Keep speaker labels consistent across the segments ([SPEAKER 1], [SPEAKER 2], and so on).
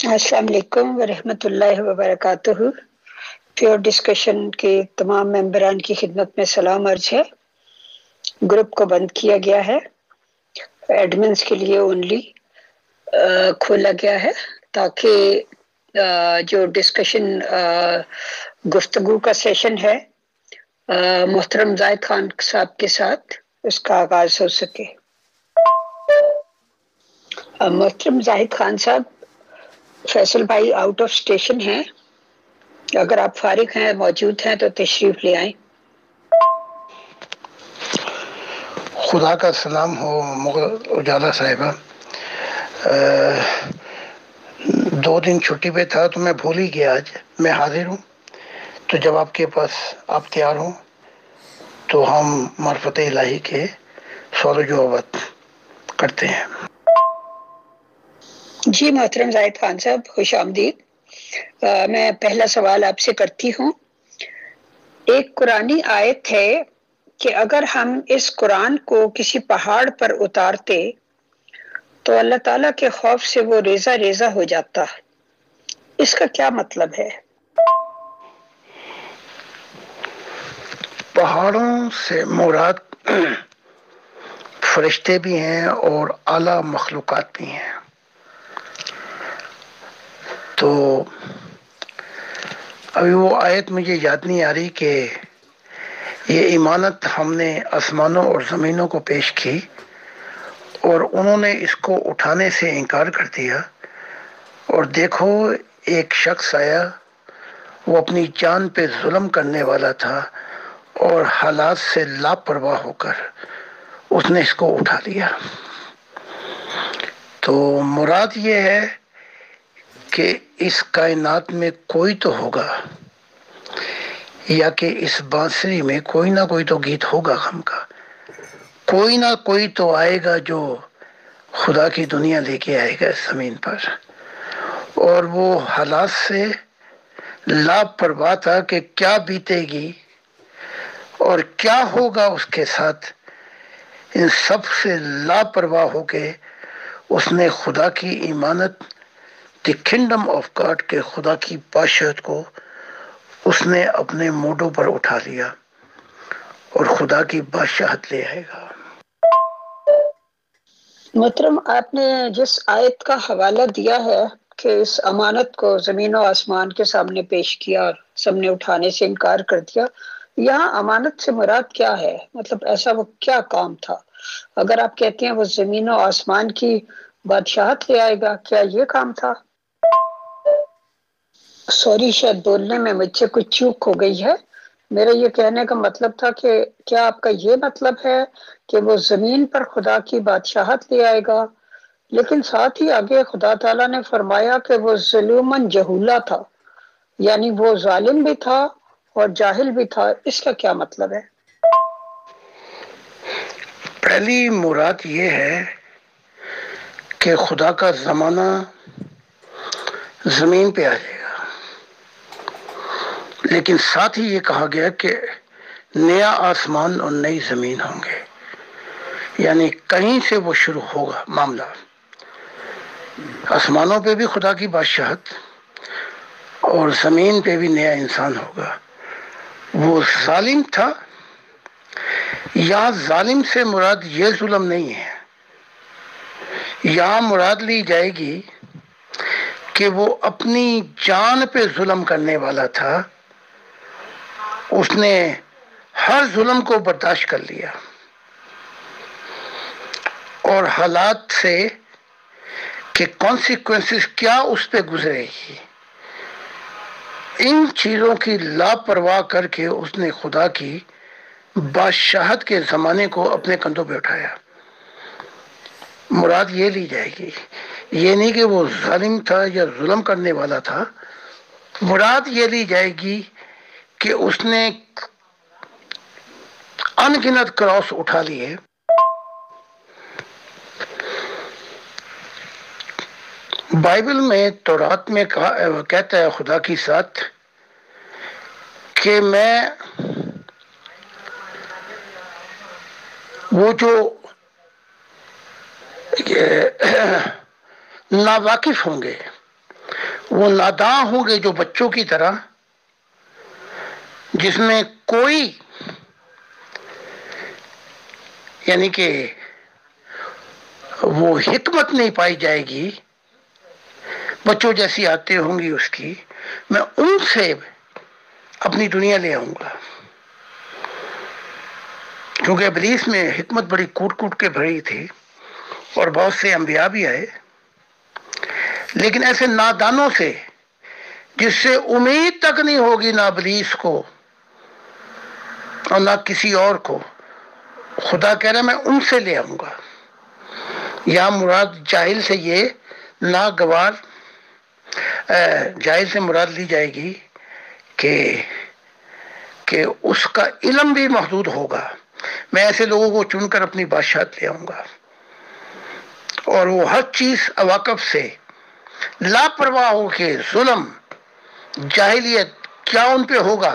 [SPEAKER 1] السلام علیکم ورحمۃ اللہ وبرکاتہ۔ پیور ڈسکشن کے تمام ممبران کی خدمت میں سلام عرض ہے۔ گروپ کو بند کیا گیا ہے، ایڈمنس کے لیے اونلی کھولا گیا ہے تاکہ جو ڈسکشن گفتگو کا سیشن ہے محترم زاہد خان صاحب کے ساتھ اس کا آغاز ہو سکے۔ محترم زاہد خان صاحب، فیصل بھائی آؤٹ آف اسٹیشن ہیں، اگر آپ فارغ ہیں موجود ہیں تو تشریف لے آئیں۔
[SPEAKER 2] خدا کا سلام ہو اجالا صاحبہ، 2 دن چھٹی پہ تھا تو میں بھول ہی گیا، آج میں حاضر ہوں، تو جب آپ کے پاس آپ تیار ہوں تو ہم معرفت الہی کے سوال و جوابات کرتے ہیں۔
[SPEAKER 1] جی محترم زاہد خان صاحب، خوش آمدید۔ میں پہلا سوال آپ سے کرتی ہوں۔ ایک قرآنی آیت ہے کہ اگر ہم اس قرآن کو کسی پہاڑ پر اتارتے تو اللہ تعالیٰ کے خوف سے وہ ریزہ ریزہ ہو جاتا، اس کا کیا مطلب ہے؟
[SPEAKER 2] پہاڑوں سے مراد فرشتے بھی ہیں اور اعلیٰ مخلوقات بھی ہیں۔ تو ابھی وہ آیت مجھے یاد نہیں آ رہی کہ یہ امانت ہم نے آسمانوں اور زمینوں کو پیش کی اور انہوں نے اس کو اٹھانے سے انکار کر دیا، اور دیکھو ایک شخص آیا، وہ اپنی جان پہ ظلم کرنے والا تھا اور حالات سے لاپرواہ ہو کر اس نے اس کو اٹھا لیا۔ تو مراد یہ ہے کہ اس کائنات میں کوئی تو ہوگا، یا کہ اس بانسری میں کوئی نہ کوئی تو گیت ہوگا غم کا، کوئی نہ کوئی تو آئے گا جو خدا کی دنیا لے کے آئے گا اس زمین پر، اور وہ حالات سے لاپرواہ تھا کہ کیا بیتے گی اور کیا ہوگا اس کے ساتھ۔ ان سب سے لاپرواہ ہو کے اس نے خدا کی امانت، دی کنگڈم آف گاڈ کے خدا کی بادشاہت کو اس نے اپنے موڈوں پر اٹھا لیا اور خدا کی بادشاہت لے آئے گا۔
[SPEAKER 1] محترم، آپ نے جس آیت کا حوالہ دیا ہے کہ اس امانت کو زمین و آسمان کے سامنے پیش کیا اور سب نے اٹھانے سے انکار کر دیا، یہاں امانت سے مراد کیا ہے؟ مطلب ایسا وہ کیا کام تھا؟ اگر آپ کہتے ہیں وہ زمین و آسمان کی بادشاہت لے آئے گا، کیا یہ کام تھا؟ سوری، شاید بولنے میں مجھ سے کچھ چوک ہو گئی ہے۔ میرا یہ کہنے کا مطلب تھا کہ کیا آپ کا یہ مطلب ہے کہ وہ زمین پر خدا کی بادشاہت لے آئے گا، لیکن ساتھ ہی آگے خدا تعالیٰ نے فرمایا کہ وہ ظلومن جہولا تھا، یعنی وہ ظالم بھی تھا اور جاہل بھی تھا، اس کا کیا مطلب ہے؟
[SPEAKER 2] پہلی مراد یہ ہے کہ خدا کا زمانہ زمین پہ آ جائے گا، لیکن ساتھ ہی یہ کہا گیا کہ نیا آسمان اور نئی زمین ہوں گے، یعنی کہیں سے وہ شروع ہوگا معاملہ۔ آسمانوں پہ بھی خدا کی بادشاہت اور زمین پہ بھی نیا انسان ہوگا۔ وہ ظالم تھا، یہاں ظالم سے مراد یہ ظلم نہیں ہے، یہاں مراد لی جائے گی کہ وہ اپنی جان پہ ظلم کرنے والا تھا، اس نے ہر ظلم کو برداشت کر لیا اور حالات سے کہ کانسیکوینسز کیا اس پہ گزرے گی، ان چیزوں کی لاپرواہ کر کے اس نے خدا کی بادشاہت کے زمانے کو اپنے کندھوں پہ اٹھایا۔ مراد یہ لی جائے گی، یہ نہیں کہ وہ ظالم تھا یا ظلم کرنے والا تھا، مراد یہ لی جائے گی کہ اس نے ان گنت کراس اٹھا لیے۔ بائبل میں تورات میں کہتا ہے خدا کی ساتھ کہ میں وہ جو ناواقف ہوں گے وہ ناداں ہوں گے جو بچوں کی طرح، جس میں کوئی یعنی کہ وہ حکمت نہیں پائی جائے گی، بچوں جیسی عادتیں ہوں گی اس کی، میں ان سے اپنی دنیا لے آؤں گا۔ کیونکہ ابلیس میں حکمت بڑی کوٹ کوٹ کے بھری تھی، اور بہت سے انبیاء بھی آئے، لیکن ایسے نادانوں سے جس سے امید تک نہیں ہوگی نہ ابلیس کو اور نہ کسی اور کو، خدا کہہ رہا ہے میں ان سے لے آؤں گا۔ یا مراد جاہل سے یہ ناگوار، جاہل سے مراد لی جائے گی کہ اس کا علم بھی محدود ہوگا۔ میں ایسے لوگوں کو چن کر اپنی بادشاہت لے آؤں گا، اور وہ ہر چیز عواقب سے لاپرواہ ہو کے ظلم، جاہلیت کیا ان پہ ہوگا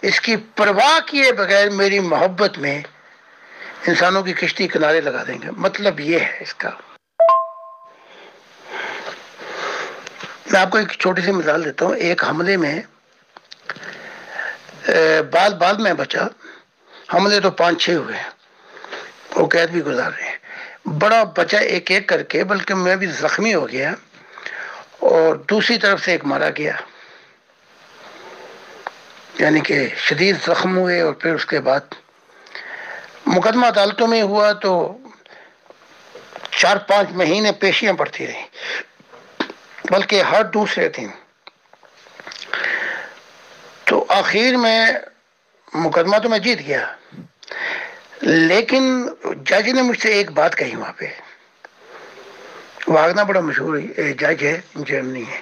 [SPEAKER 2] اس کی پرواہ کیے بغیر میری محبت میں انسانوں کی کشتی کنارے لگا دیں گے۔ مطلب یہ ہے اس کا۔ میں آپ کو ایک چھوٹی سی مثال دیتا ہوں۔ ایک حملے میں بال میں بچا، حملے تو 5-6 ہوئے، وہ قید بھی گزار رہے ہیں، بڑا بچا ایک ایک کر کے، بلکہ میں بھی زخمی ہو گیا، اور دوسری طرف سے ایک مارا گیا، یعنی کہ شدید زخم ہوئے، اور پھر اس کے بعد مقدمہ عدالتوں میں ہوا تو 4-5 مہینے پیشیاں پڑتی رہیں، بلکہ ہر دوسرے دن۔ تو آخر میں مقدمہ تو میں جیت گیا، لیکن جج نے مجھ سے ایک بات کہی وہاں پہ، واگنا بڑا مشہور جج ہے، جرمنی ہے،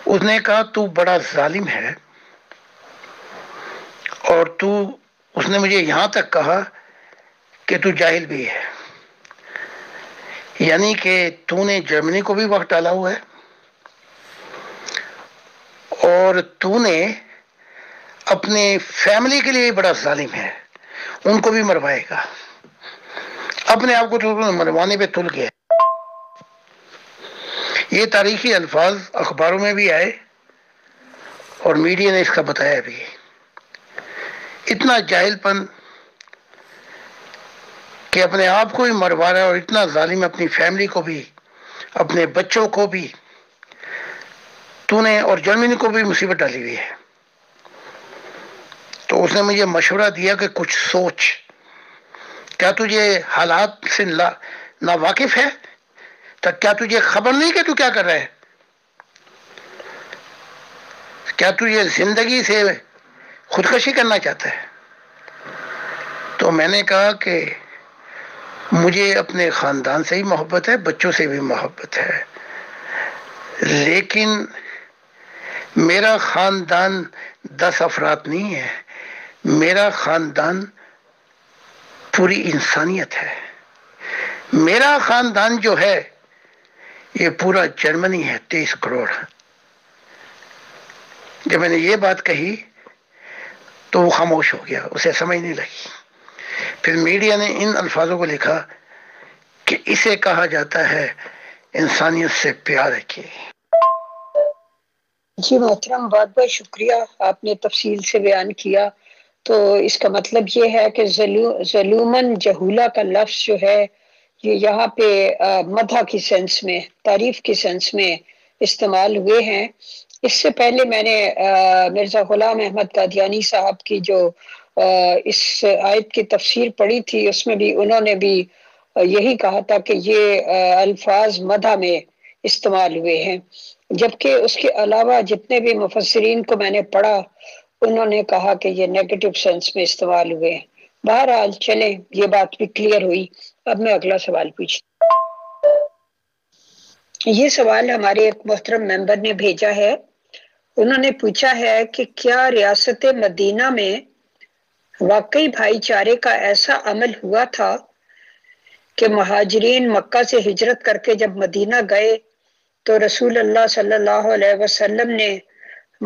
[SPEAKER 2] اس نے کہا تو بڑا ظالم ہے، اور اس نے مجھے یہاں تک کہا کہ تو جاہل بھی ہے، یعنی کہ تو نے جرمنی کو بھی وقت ڈالا ہوا ہے، اور تو نے اپنے فیملی کے لیے بڑا ظالم ہے، ان کو بھی مروائے گا، اپنے آپ کو تو مروانے پہ تل گیا۔ یہ تاریخی الفاظ اخباروں میں بھی آئے، اور میڈیا نے اس کا بتایا بھی۔ اتنا جاہل پن کہ اپنے آپ کو ہی مروا رہا ہے، اور اتنا ظالم اپنی فیملی کو بھی، اپنے بچوں کو بھی تو نے، اور جرمنی کو بھی مصیبت ڈالی ہوئی ہے۔ تو اس نے مجھے مشورہ دیا کہ کچھ سوچ، کیا تجھے حالات سے نا واقف ہے؟ کیا تجھے خبر نہیں کہ تو کیا کر رہا ہے؟ کیا تو یہ زندگی سے خودکشی کرنا چاہتا ہے؟ تو میں نے کہا کہ مجھے اپنے خاندان سے ہی محبت ہے، بچوں سے بھی محبت ہے، لیکن میرا خاندان 10 افراد نہیں ہے، میرا خاندان پوری انسانیت ہے۔ میرا خاندان جو ہے یہ پورا جرمنی ہے، 23 کروڑ۔ جب میں نے یہ بات کہی تو وہ خاموش ہو گیا، اسے سمجھ نہیں لگی۔ پھر میڈیا نے ان الفاظوں کو لکھا کہ اسے کہا جاتا ہے انسانیت سے پیار رکھیے۔
[SPEAKER 1] جی محترم، بہت بہت شکریہ، آپ نے تفصیل سے بیان کیا۔ تو اس کا مطلب یہ ہے کہ ظلومن جہولہ کا لفظ جو ہے یہ یہاں پہ مدح کی سینس میں، تعریف کی سینس میں استعمال ہوئے ہیں۔ اس سے پہلے میں نے مرزا غلام احمد قادیانی صاحب کی جو اس آیت کی تفسیر پڑھی تھی، اس میں بھی انہوں نے بھی یہی کہا تھا کہ یہ الفاظ مدح میں استعمال ہوئے ہیں، جبکہ اس کے علاوہ جتنے بھی مفسرین کو میں نے پڑھا انہوں نے کہا کہ یہ نیگیٹو سینس میں استعمال ہوئے ہیں۔ بہرحال چلیں، یہ بات بھی کلیئر ہوئی۔ اب میں اگلا سوال پوچھوں۔ یہ سوال ہمارے ایک محترم ممبر نے بھیجا ہے۔ انہوں نے پوچھا ہے کہ کیا ریاست مدینہ میں واقعی بھائی چارے کا ایسا عمل ہوا تھا کہ مہاجرین مکہ سے ہجرت کر کے جب مدینہ گئے تو رسول اللہ صلی اللہ علیہ وسلم نے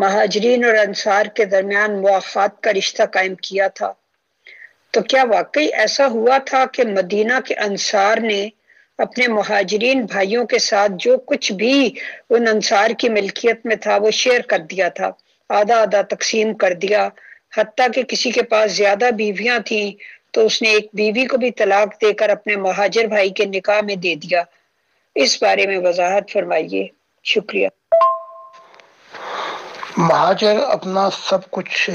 [SPEAKER 1] مہاجرین اور انصار کے درمیان مواخات کا رشتہ قائم کیا تھا؟ تو کیا واقعی ایسا ہوا تھا کہ مدینہ کے انصار نے اپنے مہاجرین بھائیوں کے ساتھ جو کچھ بھی ان انصار کی ملکیت میں تھا وہ شیئر کر دیا تھا، آدھا آدھا تقسیم کر دیا، حتیٰ کہ کسی کے پاس زیادہ بیویاں تھیں تو اس نے ایک بیوی کو بھی طلاق دے کر اپنے مہاجر بھائی کے نکاح میں دے دیا۔ اس بارے میں وضاحت فرمائیے، شکریہ۔
[SPEAKER 2] مہاجر اپنا سب کچھ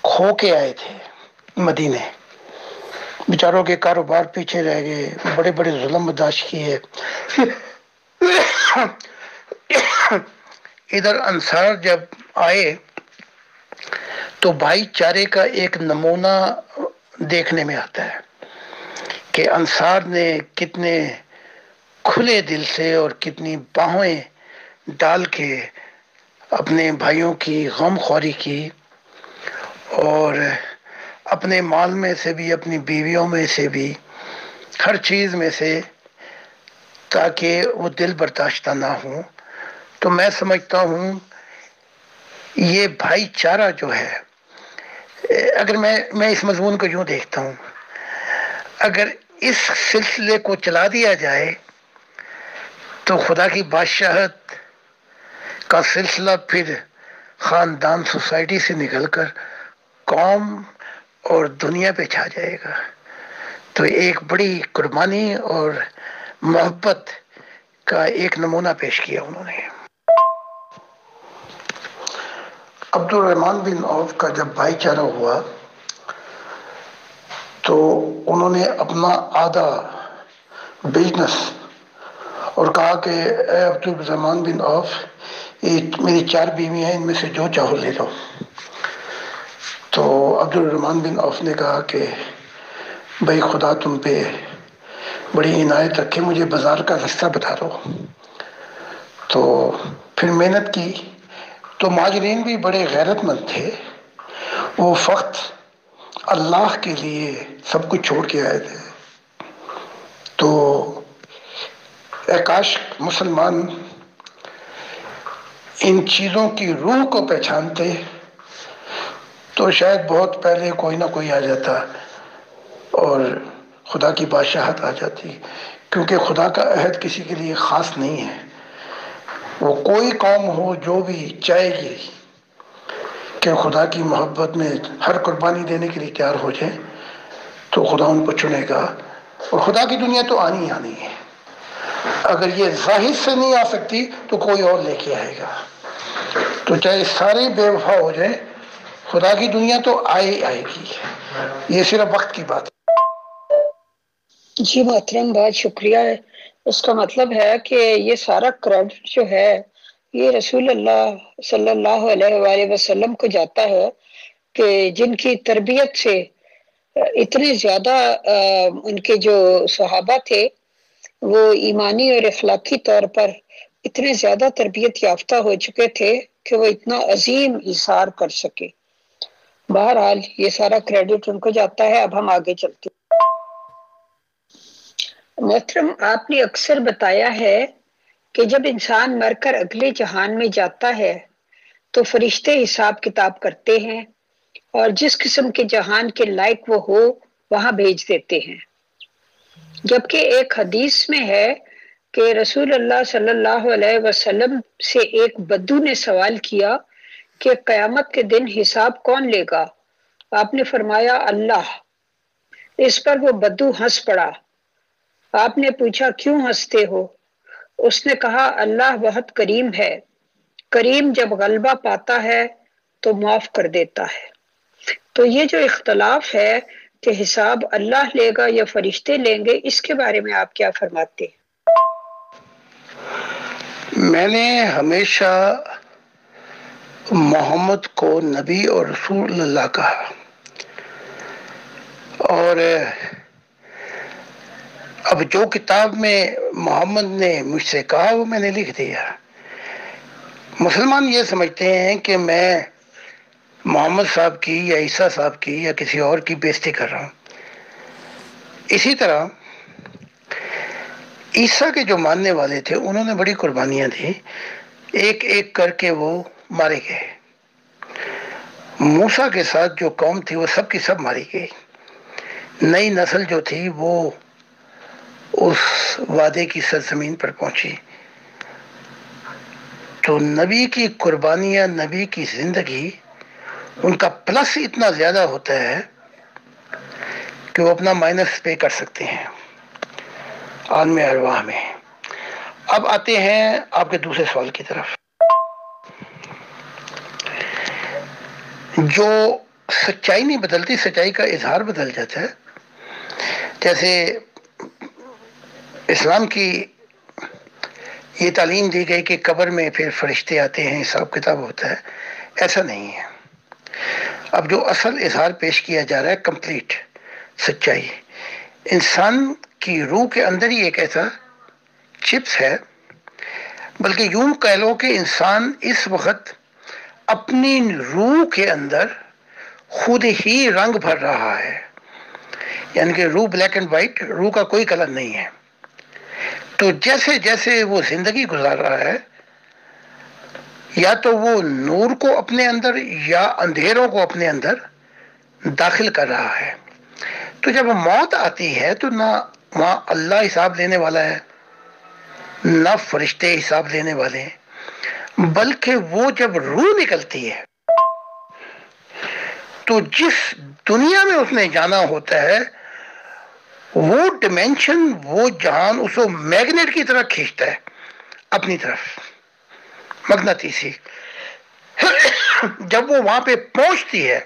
[SPEAKER 2] کھو کے آئے تھے مدینے، بیچاروں کے کاروبار پیچھے رہ گئے، بڑے بڑے ظلم برداشت کیے۔ ادھر انصار جب آئے تو بھائی چارے کا ایک نمونہ دیکھنے میں آتا ہے کہ انصار نے کتنے کھلے دل سے اور کتنی باہیں ڈال کے اپنے بھائیوں کی غم خواری کی، اور اپنے مال میں سے بھی، اپنی بیویوں میں سے بھی، ہر چیز میں سے، تاکہ وہ دل برداشتہ نہ ہوں۔ تو میں سمجھتا ہوں یہ بھائی چارہ جو ہے، اگر میں اس مضمون کو یوں دیکھتا ہوں، اگر اس سلسلے کو چلا دیا جائے تو خدا کی بادشاہت کا سلسلہ پھر خاندان سوسائٹی سے نکل کر قوم اور دنیا پہ چھا جائے گا۔ تو ایک بڑی قربانی اور محبت کا ایک نمونہ پیش کیا انہوں نے۔ عبد الرحمن بن عوف کا جب بھائی چارہ ہوا تو انہوں نے اپنا آدھا بزنس اور کہا کہ اے عبد الرحمن بن عوف، یہ میری 4 بیویاں ہیں، ان میں سے جو چاہو لے لو۔ تو عبد الرحمن بن عوف نے کہا کہ بھائی خدا تم پہ بڑی عنایت رکھے، مجھے بازار کا راستہ بتا دو۔ تو پھر محنت کی، تو مہاجرین بھی بڑے غیرت مند تھے، وہ فقط اللہ کے لیے سب کچھ چھوڑ کے آئے تھے۔ تو اے کاش مسلمان ان چیزوں کی روح کو پہچانتے تو شاید بہت پہلے کوئی نہ کوئی آ جاتا اور خدا کی بادشاہت آ جاتی، کیونکہ خدا کا عہد کسی کے لیے خاص نہیں ہے۔ وہ کوئی قوم ہو جو بھی چاہے گی کہ خدا کی محبت میں ہر قربانی دینے کے لیے تیار ہو جائے تو خدا ان کو چنے گا، اور خدا کی دنیا تو آنی ہی آنی ہے۔ اگر یہ ظاہر سے نہیں آ سکتی تو کوئی اور لے کے آئے گا، تو چاہے سارے بے وفا ہو جائیں، خدا کی دنیا تو آئے گی، یہ صرف وقت کی بات ہے۔
[SPEAKER 1] جی محترم، بہت شکریہ۔ اس کا مطلب ہے کہ یہ سارا کریڈٹ جو ہے یہ رسول اللہ صلی اللہ علیہ وآلہ وسلم کو جاتا ہے، کہ جن کی تربیت سے اتنے زیادہ ان کے جو صحابہ تھے وہ ایمانی اور اخلاقی طور پر اتنے زیادہ تربیت یافتہ ہو چکے تھے کہ وہ اتنا عظیم اظہار کر سکے۔ بہرحال یہ سارا کریڈٹ ان کو جاتا ہے۔ اب ہم آگے چلتے ہیں۔ محترم، آپ نے اکثر بتایا ہے کہ جب انسان مر کر اگلے جہان میں جاتا ہے تو فرشتے حساب کتاب کرتے ہیں اور جس قسم کے جہان کے لائق وہ ہو وہاں بھیج دیتے ہیں، جبکہ ایک حدیث میں ہے کہ رسول اللہ صلی اللہ علیہ وسلم سے ایک بدو نے سوال کیا کہ قیامت کے دن حساب کون لے گا؟ آپ نے فرمایا اللہ۔ اس پر وہ بدو ہنس پڑا۔ آپ نے پوچھا کیوں ہنستے ہو؟ اس نے کہا اللہ بہت کریم ہے، کریم جب غلبہ پاتا ہے تو معاف کر دیتا ہے۔ تو یہ جو اختلاف ہے کہ حساب اللہ لے گا یا فرشتے لیں گے، اس کے بارے میں آپ کیا فرماتے ہیں؟
[SPEAKER 2] میں نے ہمیشہ محمد کو نبی اور رسول اللہ کہا، اور اب جو کتاب میں محمد نے مجھ سے کہا وہ میں نے لکھ دیا۔ مسلمان یہ سمجھتے ہیں کہ میں محمد صاحب کی یا عیسیٰ صاحب کی یا کسی اور کی بےزتی کر رہا ہوں۔ اسی طرح عیسیٰ کے جو ماننے والے تھے انہوں نے بڑی قربانیاں دی، ایک ایک کر کے وہ مارے گئے۔ موسیٰ کے ساتھ جو قوم تھی وہ سب کی سب ماری گئی، نئی نسل جو تھی وہ اس وعدے کی سرزمین پر پہنچی تو نبی کی قربانیاں، نبی کی زندگی، ان کا پلس اتنا زیادہ ہوتا ہے کہ وہ اپنا مائنس پے کر سکتے ہیں عالم ارواح میں۔ اب آتے ہیں آپ کے دوسرے سوال کی طرف۔ جو سچائی نہیں بدلتی، سچائی کا اظہار بدل جاتا ہے۔ جیسے اسلام کی یہ تعلیم دی گئی کہ قبر میں پھر فرشتے آتے ہیں، حساب کتاب ہوتا ہے، ایسا نہیں ہے۔ اب جو اصل اظہار پیش کیا جا رہا ہے کمپلیٹ سچائی، انسان کی روح کے اندر ہی ایک ایسا چپس ہے، بلکہ یوں کہہ لو کہ انسان اس وقت اپنی روح کے اندر خود ہی رنگ بھر رہا ہے، یعنی کہ روح بلیک اینڈ وائٹ، روح کا کوئی کلر نہیں ہے۔ تو جیسے جیسے وہ زندگی گزار رہا ہے، یا تو وہ نور کو اپنے اندر یا اندھیروں کو اپنے اندر داخل کر رہا ہے۔ تو جب موت آتی ہے تو نہ وہاں اللہ حساب لینے والا ہے، نہ فرشتے حساب لینے والے ہیں، بلکہ وہ جب روح نکلتی ہے تو جس دنیا میں اس نے جانا ہوتا ہے وہ ڈیمینشن، وہ جہان اس کو میگنیٹ کی طرح کھینچتا ہے اپنی طرف، مغناطیسی۔ جب وہ وہاں پہ پہنچتی ہے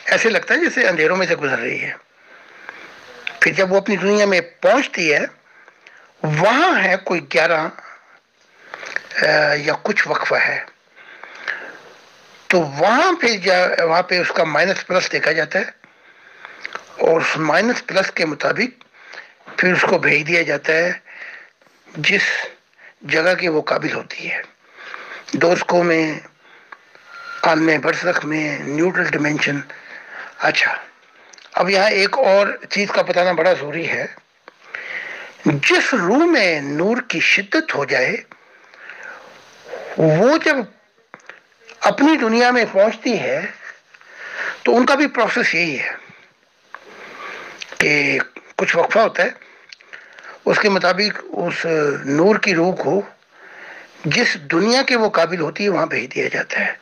[SPEAKER 2] ایسے لگتا ہے جیسے اندھیروں میں سے گزر رہی ہے۔ پھر جب وہ اپنی دنیا میں پہنچتی ہے، وہاں ہے کوئی 11 یا کچھ وقفہ ہے، تو وہاں پہ اس کا مائنس پلس دیکھا جاتا ہے، اور اس مائنس پلس کے مطابق پھر اس کو بھیج دیا جاتا ہے جس جگہ کی وہ قابل ہوتی ہے، دوزخوں میں، عالم برزخ میں، نیوٹرل ڈیمینشن۔ اچھا، اب یہاں ایک اور چیز کا بتانا بڑا ضروری ہے۔ جس روح میں نور کی شدت ہو جائے، وہ جب اپنی دنیا میں پہنچتی ہے تو ان کا بھی پروسیس یہی ہے کہ کچھ وقفہ ہوتا ہے، اس کے مطابق اس نور کی روح کو جس دنیا کے وہ قابل ہوتی ہے وہاں بھیج دیا جاتا ہے۔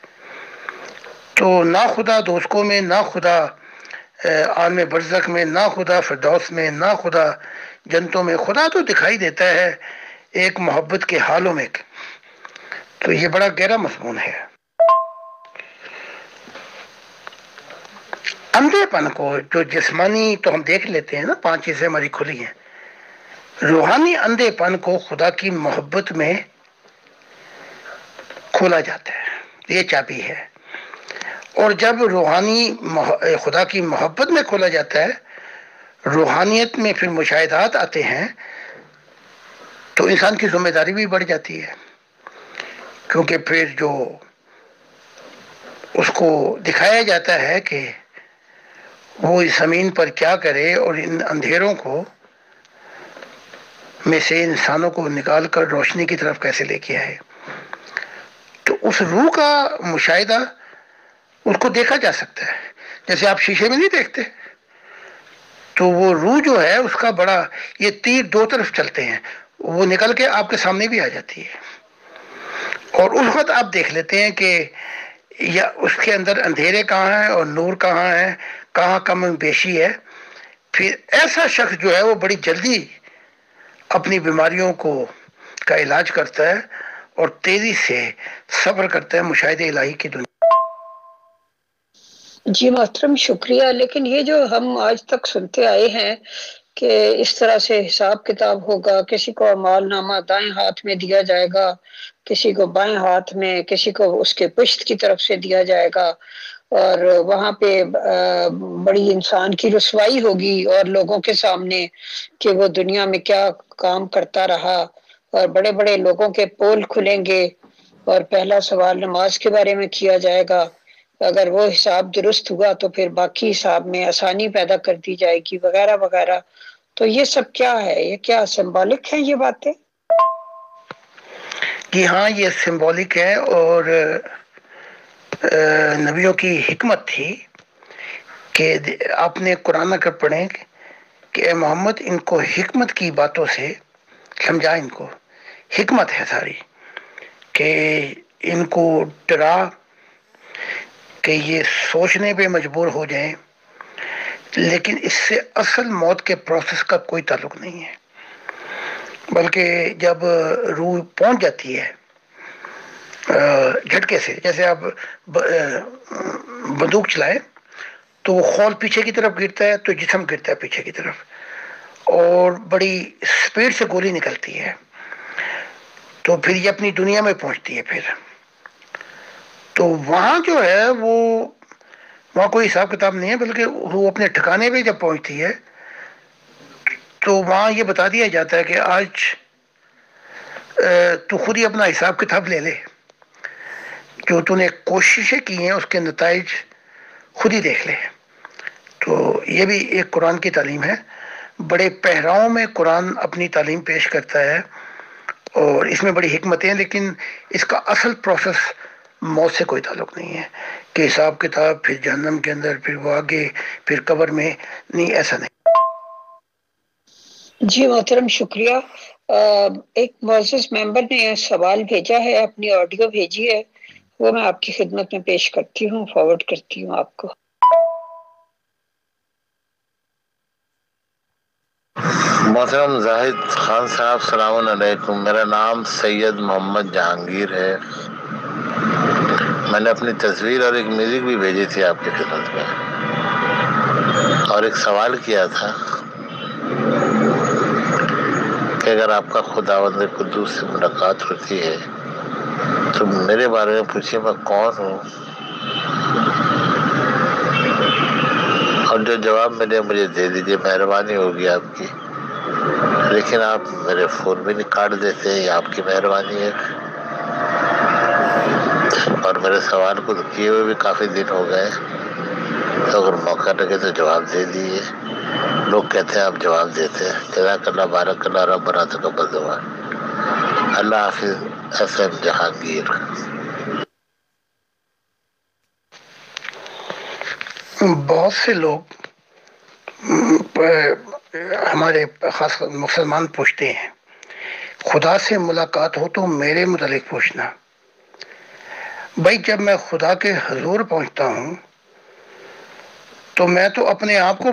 [SPEAKER 2] تو نہ خدا دوزخوں میں، نہ خدا عالم برزخ میں، نہ خدا فردوس میں، نہ خدا جنتوں میں، خدا تو دکھائی دیتا ہے ایک محبت کے حالوں میں۔ تو یہ بڑا گہرا مضمون ہے۔ اندھے پن کو، جو جسمانی تو ہم دیکھ لیتے ہیں نا، 5 چیزیں ہماری کھلی ہیں، روحانی اندھے پن کو خدا کی محبت میں کھولا جاتا ہے، یہ چابی ہے۔ اور جب روحانی خدا کی محبت میں کھولا جاتا ہے، روحانیت میں پھر مشاہدات آتے ہیں، تو انسان کی ذمہ داری بھی بڑھ جاتی ہے، کیونکہ پھر جو اس کو دکھایا جاتا ہے کہ وہ اس زمین پر کیا کرے، اور ان اندھیروں کو میں سے انسانوں کو نکال کر روشنی کی طرف کیسے لے کے آئے۔ تو اس روح کا مشاہدہ اس کو دیکھا جا سکتا ہے، جیسے آپ شیشے میں نہیں دیکھتے، تو وہ روح جو ہے اس کا بڑا، یہ تیر 2 طرف چلتے ہیں، وہ نکل کے آپ کے سامنے بھی آ جاتی ہے، اور اس وقت آپ دیکھ لیتے ہیں کہ یا اس کے اندر اندھیرے کہاں ہیں اور نور کہاں ہے، کہاں کم بیشی ہے۔ پھر ایسا شخص جو ہے وہ بڑی جلدی اپنی بیماریوں کا علاج کرتا ہے اور تیزی سے صبر کرتا ہے مشاہدے الہی کی دنیا۔
[SPEAKER 1] جی محترم، شکریہ۔ لیکن یہ جو ہم آج تک سنتے آئے ہیں کہ اس طرح سے حساب کتاب ہوگا، کسی کو اعمال نامہ دائیں ہاتھ میں دیا جائے گا، کسی کو بائیں ہاتھ میں، کسی کو اس کے پشت کی طرف سے دیا جائے گا، اور وہاں پہ بڑی انسان کی رسوائی ہوگی اور لوگوں کے سامنے کہ وہ دنیا میں کیا کام کرتا رہا، اور بڑے بڑے لوگوں کے پول کھلیں گے، اور پہلا سوال نماز کے بارے میں کیا جائے گا۔ اگر وہ حساب درست ہوا تو پھر باقی حساب میں آسانی پیدا کر دی جائے گی، وغیرہ وغیرہ۔ تو یہ سب کیا ہے؟ یہ کیا سمبولک ہے یہ باتیں؟
[SPEAKER 2] کہ ہاں، یہ سمبولک ہے، اور نبیوں کی حکمت تھی کہ آپ نے قرآن اگر پڑھیں کہ اے محمد ان کو حکمت کی باتوں سے سمجھا، ان کو حکمت ہے ساری، کہ ان کو ڈرا کہ یہ سوچنے پہ مجبور ہو جائیں، لیکن اس سے اصل موت کے پروسیس کا کوئی تعلق نہیں ہے، بلکہ جب روح پہنچ جاتی ہے جھٹکے سے، جیسے آپ بندوق چلائے تو وہ خول پیچھے کی طرف گرتا ہے تو جسم گرتا ہے پیچھے کی طرف، اور بڑی سپیڈ سے گولی نکلتی ہے، تو پھر یہ اپنی دنیا میں پہنچتی ہے پھر، تو وہاں جو ہے وہ وہاں کوئی حساب کتاب نہیں ہے، بلکہ وہ اپنے ٹھکانے پہ جب پہنچتی ہے تو وہاں یہ بتا دیا جاتا ہے کہ آج تو خود ہی اپنا حساب کتاب لے لے، جو تو نے کوششیں کی ہیں اس کے نتائج خود ہی دیکھ لے۔ تو یہ بھی ایک قرآن کی تعلیم ہے، بڑے پہراؤں میں قرآن اپنی تعلیم پیش کرتا ہے، اور اس میں بڑی حکمتیں ہیں، لیکن اس کا اصل پروسیس موت سے کوئی تعلق نہیں ہے کہ حساب کتاب، پھر جہنم کے اندر، پھر وہ آگے، پھر قبر میں، نہیں، ایسا نہیں۔
[SPEAKER 1] جی محترم، شکریہ۔ ایک معزز ممبر نے سوال بھیجا ہے، اپنی آڈیو بھیجی ہے، وہ میں آپ کی خدمت میں پیش کرتی ہوں، فارورڈ کرتی ہوں آپ کو۔
[SPEAKER 3] محترم زاہد خان صاحب، السلام علیکم۔ میرا نام سید محمد جہانگیر ہے۔ میں نے اپنی تصویر اور ایک میوزک بھی بھیجی تھی آپ کی خدمت میں، اور ایک سوال کیا تھا کہ اگر آپ کا خداوند قدوس سے ملاقات ہوتی ہے تو میرے بارے میں پوچھیے میں کون ہوں، اور جو جواب ملے مجھے دے دیجیے، مہربانی ہوگی آپ کی، لیکن آپ میرے فون بھی نہیں کاٹ دیتے، یہ آپ کی مہربانی ہے۔ اور میرے سوال کو کیے ہوئے بھی کافی دن ہو گئے، تو اگر موقع لگے تو جواب دے دیجیے۔ لوگ کہتے ہیں آپ جواب دیتے ہیں۔ جزاک اللہ، بارک اللہ، ربنا تقبل دعا۔ اللہ حافظ، ایس ایم جہانگیر۔
[SPEAKER 2] بہت سے لوگ ہمارے خاص مسلمان پوچھتے ہیں خدا سے ملاقات ہو تو میرے متعلق پوچھنا۔ بھائی جب میں خدا کے حضور پہنچتا ہوں تو میں تو اپنے آپ کو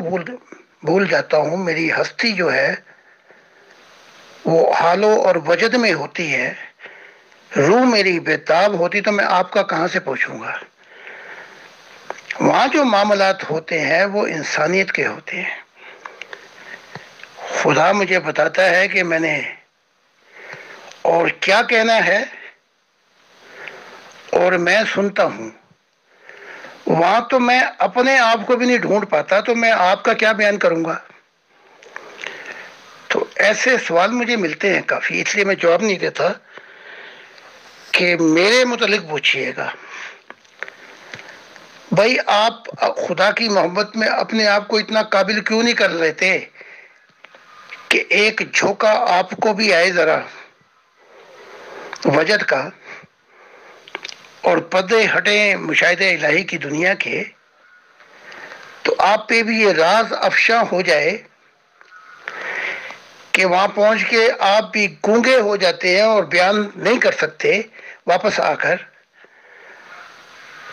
[SPEAKER 2] بھول جاتا ہوں، میری ہستی جو ہے وہ حالو اور وجد میں ہوتی ہے، روح میری بےتاب ہوتی، تو میں آپ کا کہاں سے پوچھوں گا؟ وہاں جو معاملات ہوتے ہیں وہ انسانیت کے ہوتے ہیں۔ خدا مجھے بتاتا ہے کہ میں نے اور کیا کہنا ہے، اور میں سنتا ہوں۔ وہاں تو میں اپنے آپ کو بھی نہیں ڈھونڈ پاتا، تو میں آپ کا کیا بیان کروں گا؟ تو ایسے سوال مجھے ملتے ہیں کافی، اس لیے میں جواب نہیں دیتا کہ میرے متعلق پوچھئے گا۔ بھائی آپ خدا کی محبت میں اپنے آپ کو اتنا قابل کیوں نہیں کر لیتے کہ ایک جھونکا آپ کو بھی آئے ذرا وجد کا، اور پردے ہٹیں مشاہدے الہی کی دنیا کے، تو آپ پہ بھی یہ راز افشاں ہو جائے کہ وہاں پہنچ کے آپ بھی گونگے ہو جاتے ہیں اور بیان نہیں کر سکتے واپس آ کر۔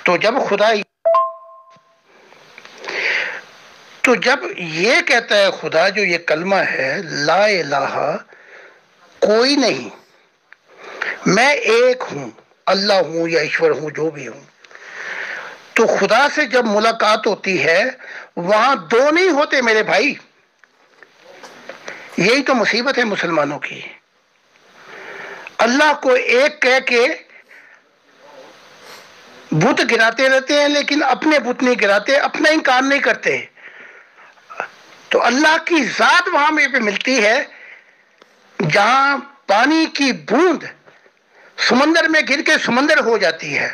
[SPEAKER 2] تو جب یہ کہتا ہے خدا، جو یہ کلمہ ہے لا الہ، کوئی نہیں، میں ایک ہوں، اللہ ہوں یا ایشور ہوں، جو بھی ہوں، تو خدا سے جب ملاقات ہوتی ہے وہاں دو نہیں ہوتے میرے بھائی۔ یہی تو مصیبت ہے مسلمانوں کی۔ اللہ کو ایک کہہ کے بت گراتے رہتے ہیں، لیکن اپنے بت نہیں گراتے، اپنا انکار نہیں کرتے۔ تو اللہ کی ذات وہاں پہ ملتی ہے جہاں پانی کی بوند سمندر میں گر کے سمندر ہو جاتی ہے،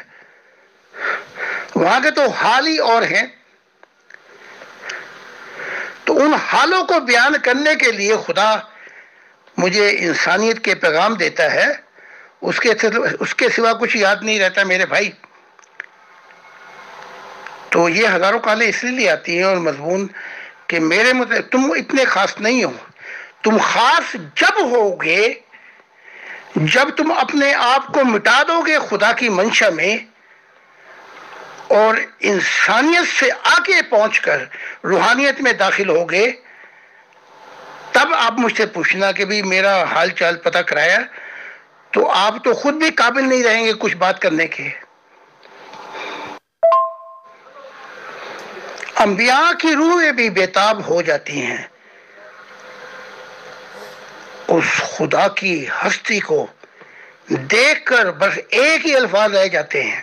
[SPEAKER 2] وہاں کے تو حال ہی اور ہیں۔ تو ان حالوں کو بیان کرنے کے لیے خدا مجھے انسانیت کے پیغام دیتا ہے، اس کے سوا کچھ یاد نہیں رہتا میرے بھائی۔ تو یہ ہزاروں کالیں اس لیے آتی ہیں، اور مضمون کہ میرے مطلب تم اتنے خاص نہیں ہو. تم خاص جب ہوگے جب تم اپنے آپ کو مٹا دو گے خدا کی منشا میں اور انسانیت سے آگے پہنچ کر روحانیت میں داخل ہوگے. تب آپ مجھ سے پوچھنا کہ بھی میرا حال چال پتہ کرایا. تو آپ تو خود بھی قابل نہیں رہیں گے کچھ بات کرنے کے. انبیاء کی روحیں بھی بےتاب ہو جاتی ہیں اس خدا کی ہستی کو دیکھ کر. بس ایک ہی الفاظ رہ جاتے ہیں,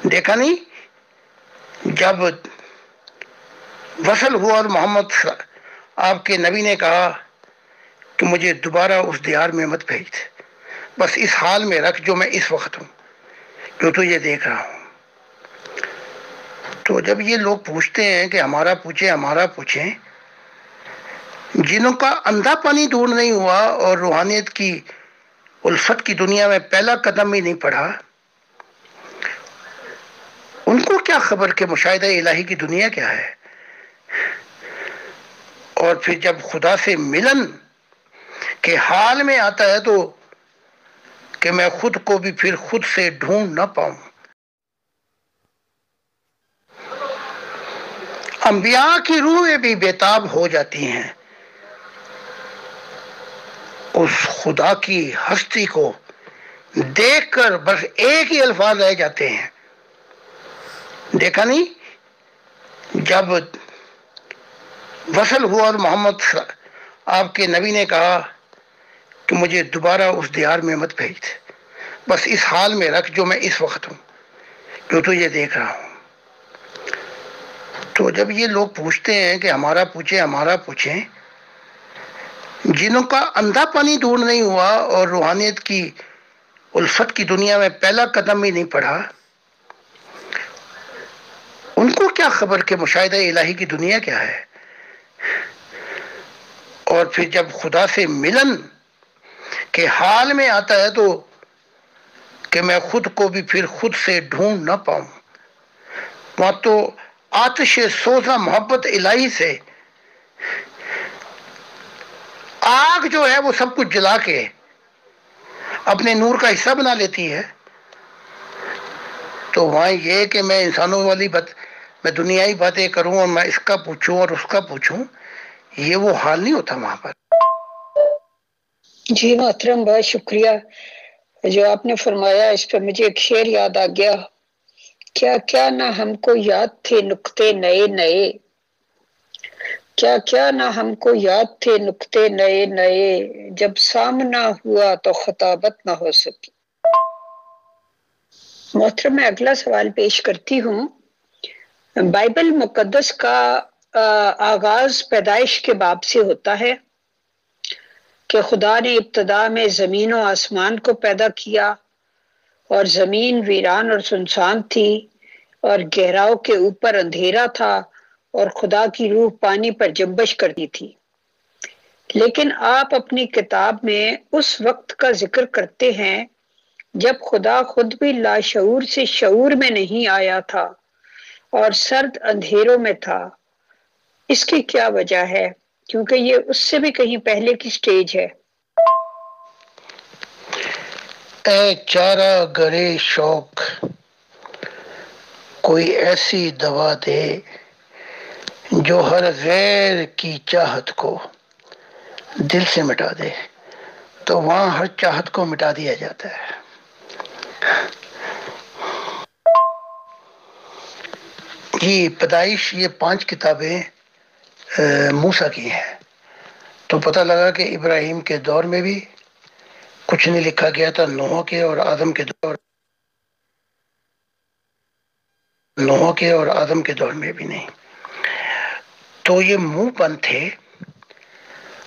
[SPEAKER 2] دیکھا نہیں جب وصل ہوا اور محمد آپ کے نبی نے کہا کہ مجھے دوبارہ اس دیار میں مت بھیج, بس اس حال میں رکھ جو میں اس وقت ہوں, جو تو یہ دیکھ رہا ہوں. تو جب یہ لوگ پوچھتے ہیں کہ ہمارا پوچھیں, جنہوں کا اندھا پانی دور نہیں ہوا اور روحانیت کی الفت کی دنیا میں پہلا قدم ہی نہیں پڑا, ان کو کیا خبر کہ مشاہدہ الہی کی دنیا کیا ہے. اور پھر جب خدا سے ملن کے حال میں آتا ہے تو کہ میں خود کو بھی پھر خود سے ڈھونڈ نہ پاؤں. انبیاء کی روحیں بھی بےتاب ہو جاتی ہیں اس خدا کی ہستی کو دیکھ کر. بس ایک ہی الفاظ رہ جاتے ہیں, دیکھا نہیں جب وصل ہوا اور محمد آپ کے نبی نے کہا کہ مجھے دوبارہ اس دیار میں مت بھیج, بس اس حال میں رکھ جو میں اس وقت ہوں, جو تو یہ دیکھ رہا ہوں. تو جب یہ لوگ پوچھتے ہیں کہ ہمارا پوچھیں, جنہوں کا اندھا پانی دور نہیں ہوا اور روحانیت کی الفت کی دنیا میں پہلا قدم ہی نہیں پڑا, ان کو کیا خبر کہ مشاہدہ الہی کی دنیا کیا ہے. اور پھر جب خدا سے ملن کے حال میں آتا ہے تو کہ میں خود کو بھی پھر خود سے ڈھونڈ نہ پاؤں. وہاں تو آتش سوزا محبت الہی سے آگ جو ہے وہ سب کچھ جلا کے اپنے نور کا حصہ بنا لیتی ہے. تو وہاں یہ کہ میں انسانوں والی بات, میں دنیائی باتیں کروں اور میں اس کا پوچھوں اور اس کا پوچھوں, یہ وہ حال نہیں ہوتا وہاں پر.
[SPEAKER 1] جی محترم, بہت شکریہ جو آپ نے فرمایا. اس پہ مجھے ایک شعر یاد آ گیا. کیا کیا نہ ہم کو یاد تھے نقطے نئے نئے, کیا کیا نہ ہم کو یاد تھے نقطے نئے نئے, جب سامنا ہوا تو خطابت نہ ہو سکی. محترم, میں اگلا سوال پیش کرتی ہوں. بائبل مقدس کا آغاز پیدائش کے باب سے ہوتا ہے کہ خدا نے ابتدا میں زمین و آسمان کو پیدا کیا اور زمین ویران اور سنسان تھی اور گہراؤ کے اوپر اندھیرا تھا اور خدا کی روح پانی پر جنبش کرتی تھی. لیکن آپ اپنی کتاب میں اس وقت کا ذکر کرتے ہیں جب خدا خود بھی لاشعور سے شعور میں نہیں آیا تھا اور سرد اندھیروں میں تھا. اس کی کیا وجہ ہے, کیونکہ یہ اس سے بھی کہیں پہلے کی سٹیج ہے.
[SPEAKER 2] اے چارہ گرے شوق کوئی ایسی دوا دے جو ہر غیر کی چاہت کو دل سے مٹا دے. تو وہاں ہر چاہت کو مٹا دیا جاتا ہے. یہ پیدائش, یہ 5 کتابیں موسیٰ کی ہیں. تو پتہ لگا کہ ابراہیم کے دور میں بھی کچھ نہیں لکھا گیا تھا, نوح کے اور آدم کے دور میں بھی نہیں. تو یہ منہ بند تھے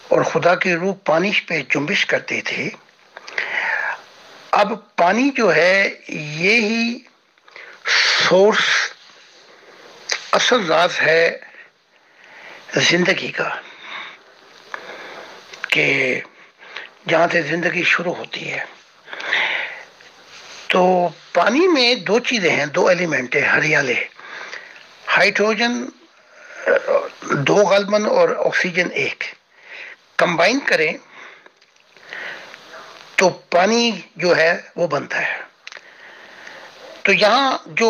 [SPEAKER 2] اور خدا کی روح پانی پہ جنبش کرتے تھے. اب پانی جو ہے یہی سورس, اصل راز ہے زندگی کا, کہ جہاں سے زندگی شروع ہوتی ہے. تو پانی میں 2 چیزیں ہیں, 2 ایلیمنٹ ہیں ہریالے, ہائیڈروجن دو غالباً اور آکسیجن ایک کمبائن کریں تو پانی جو ہے وہ بنتا ہے. تو یہاں جو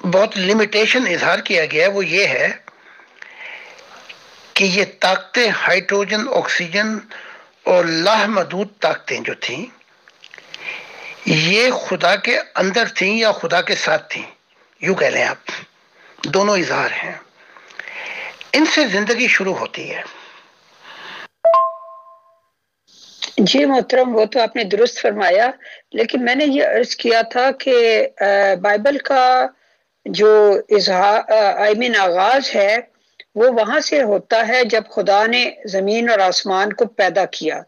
[SPEAKER 2] بہت لمیٹیشن اظہار کیا گیا ہے وہ یہ ہے کہ یہ طاقتیں ہائیڈروجن آکسیجن اور لامحدود طاقتیں جو تھیں یہ خدا کے اندر تھیں یا خدا کے ساتھ تھیں، یوں کہہ لیں آپ، دونوں اظہار ہیں. ان سے زندگی شروع ہوتی ہے.
[SPEAKER 1] جی محترم، وہ تو آپ نے درست فرمایا، لیکن میں نے یہ عرض کیا تھا کہ بائبل کا جو آغاز ہے وہ وہاں سے ہوتا ہے جب خدا نے زمین اور آسمان کو پیدا کیا.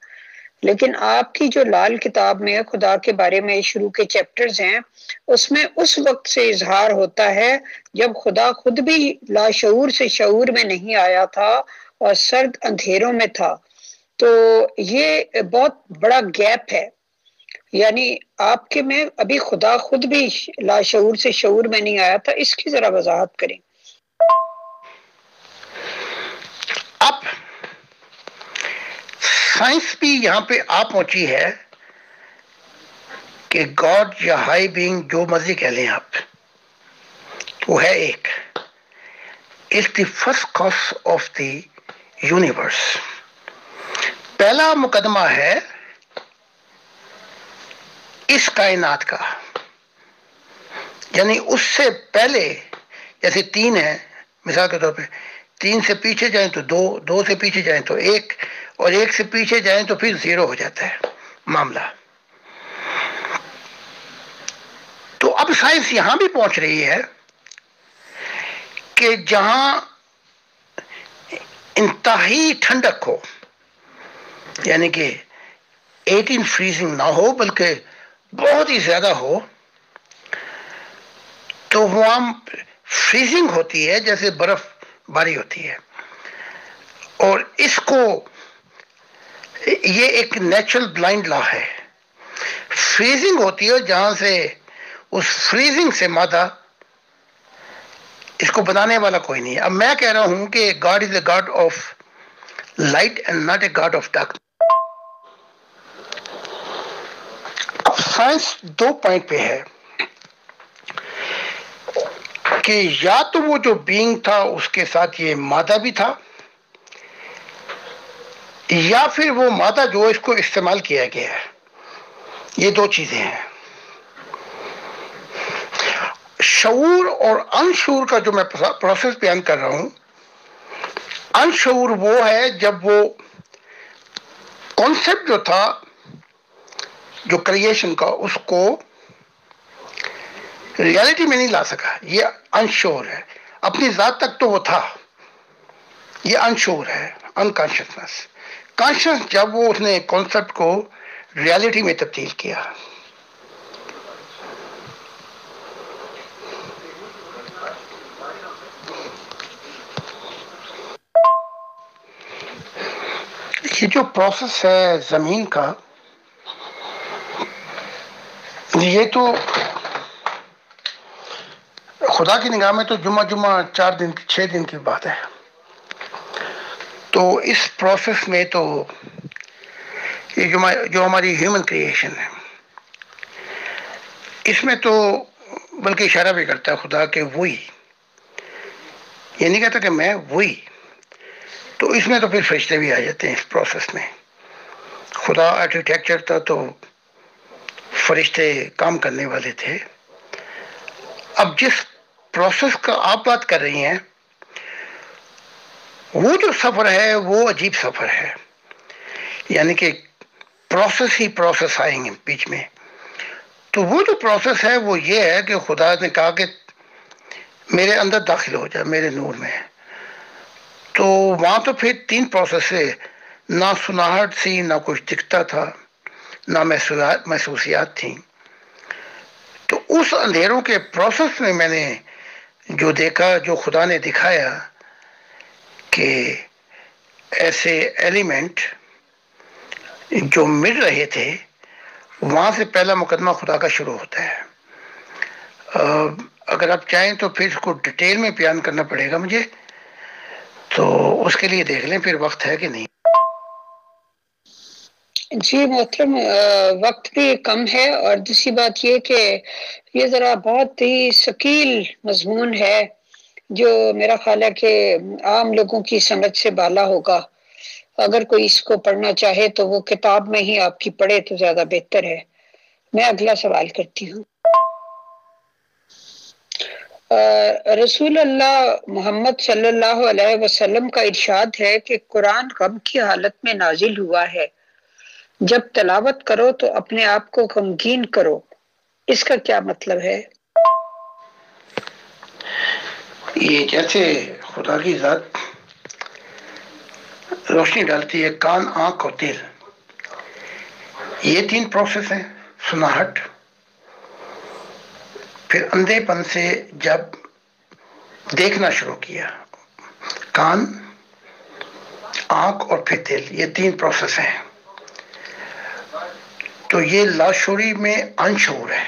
[SPEAKER 1] لیکن آپ کی جو لال کتاب میں خدا کے بارے میں شروع کے چیپٹرز ہیں اس میں اس وقت سے اظہار ہوتا ہے جب خدا خود بھی لاشعور سے شعور میں نہیں آیا تھا اور سرد اندھیروں میں تھا. تو یہ بہت بڑا گیپ ہے، یعنی آپ کے میں ابھی خدا خود بھی لاشعور سے شعور میں نہیں آیا تھا. اس کی ذرا وضاحت کریں.
[SPEAKER 2] اب سائنس بھی یہاں پہ آ پہنچی ہے کہ گاڈ یا ہائی بینگ جو مرضی کہہ لیں آپ، وہ ہے ایک، is the first cause of the universe. پہلا مقدمہ ہے اس کائنات کا، یعنی اس سے پہلے جیسے تین ہے، مثال کے طور پہ تین سے پیچھے جائیں تو دو، دو سے پیچھے جائیں تو ایک، اور ایک سے پیچھے جائیں تو پھر زیرو ہو جاتا ہے معاملہ. تو اب سائنس یہاں بھی پہنچ رہی ہے کہ جہاں انتہائی ٹھنڈک ہو، یعنی کہ 18 فریزنگ نہ ہو بلکہ بہت ہی زیادہ ہو، تو وہاں فریزنگ ہوتی ہے جیسے برف باری ہوتی ہے. اور اس کو یہ ایک نیچرل بلائنڈ لا ہے، فریزنگ ہوتی ہے جہاں سے اس فریزنگ سے مادہ، اس کو بنانے والا کوئی نہیں ہے. اب میں کہہ رہا ہوں کہ God is a God of light and not a God of dark. اب سائنس دو پوائنٹ پہ ہے کہ یا تو وہ جو بینگ تھا اس کے ساتھ یہ مادہ بھی تھا، یا پھر وہ مادہ جو اس کو استعمال کیا گیا ہے. یہ دو چیزیں ہیں. شعور اور انشعور کا جو میں پروسیس بیان کر رہا ہوں، انشعور وہ ہے جب وہ کانسیپٹ جو تھا جو کریشن کا اس کو ریالٹی میں نہیں لا سکا، یہ انشعور ہے. اپنی ذات تک تو وہ تھا، یہ انشعور ہے، انکانشسنس. کانشس جب وہ اس نے کانسیپٹ کو ریالٹی میں تبدیل کیا. یہ جو پروسیس ہے زمین کا، یہ تو خدا کی نگاہ میں تو جمعہ 4 دن 6 دن کی بات ہے. تو اس پروسیس میں تو یہ جو ہماری ہیومن کریشن ہے، اس میں تو بلکہ اشارہ بھی کرتا ہے خدا کہ وہی، یہ نہیں کہتا کہ میں وہی. تو اس میں تو پھر فرشتے بھی آ جاتے ہیں اس پروسیس میں. خدا آرکیٹیکچر تھا تو فرشتے کام کرنے والے تھے. اب جس پروسیس کا آپ بات کر رہی ہیں، وہ جو سفر ہے وہ عجیب سفر ہے، یعنی کہ پروسیس ہی پروسیس آئیں گے بیچ میں. تو وہ جو پروسیس ہے وہ یہ ہے کہ خدا نے کہا کہ میرے اندر داخل ہو جائے، میرے نور میں. تو وہاں تو پھر 3 پروسیس سے، نہ سناہٹ تھی، نہ کچھ دکھتا تھا، نہ محسوسیات تھیں. تو اس اندھیروں کے پروسیس میں میں نے جو دیکھا، جو خدا نے دکھایا کہ ایسے ایلیمنٹ جو مل رہے تھے، وہاں سے پہلا مقدمہ خدا کا شروع ہوتا ہے. اگر آپ چاہیں تو پھر اس کو ڈیٹیل میں بیان کرنا پڑے گا مجھے. تو اس کے لیے دیکھ لیں پھر وقت ہے کہ نہیں.
[SPEAKER 1] جی محترم، وقت بھی کم ہے، اور دوسری بات یہ کہ یہ ذرا بہت ہی ثقیل مضمون ہے جو میرا خیال ہے کہ عام لوگوں کی سمجھ سے بالا ہوگا. اگر کوئی اس کو پڑھنا چاہے تو وہ کتاب میں ہی آپ کی پڑھے تو زیادہ بہتر ہے. میں اگلا سوال کرتی ہوں. رسول اللہ محمد صلی اللہ علیہ وسلم کا ارشاد ہے کہ قرآن غم کی حالت میں نازل ہوا ہے، جب تلاوت کرو تو اپنے آپ کو غمگین کرو. اس کا کیا مطلب ہے؟
[SPEAKER 2] یہ جیسے خدا کی ذات روشنی ڈالتی ہے، کان، آنکھ اور دل، یہ تین پروسیس ہیں. سناہٹ، پھر اندھے پن سے جب دیکھنا شروع کیا، کان، آنکھ اور پھر دل، یہ تین پروسیس ہیں. تو یہ لاشعوری میں انشعور ہے،